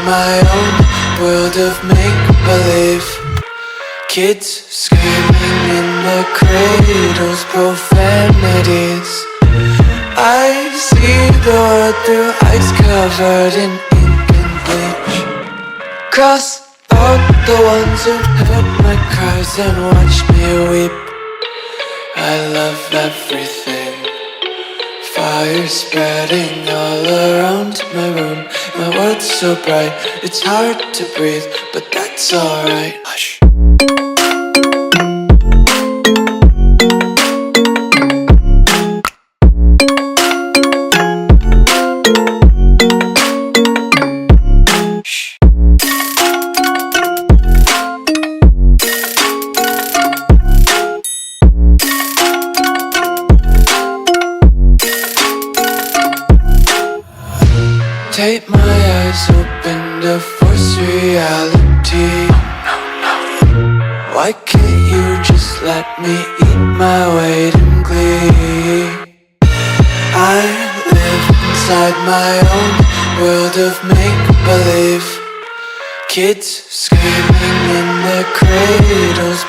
my own world of make-believe. Kids screaming in the cradles, profanities. I see the world through eyes covered in ink and bleach. Cross out the ones who heard my cries and watched me weep. I love everything. Fire spreading all around my room. My world's so bright, it's hard to breathe, but that's alright. Hush. Take my eyes open to force reality. Why can't you just let me eat my weight in glee? I live inside my own world of make-believe. Kids screaming in their cradles,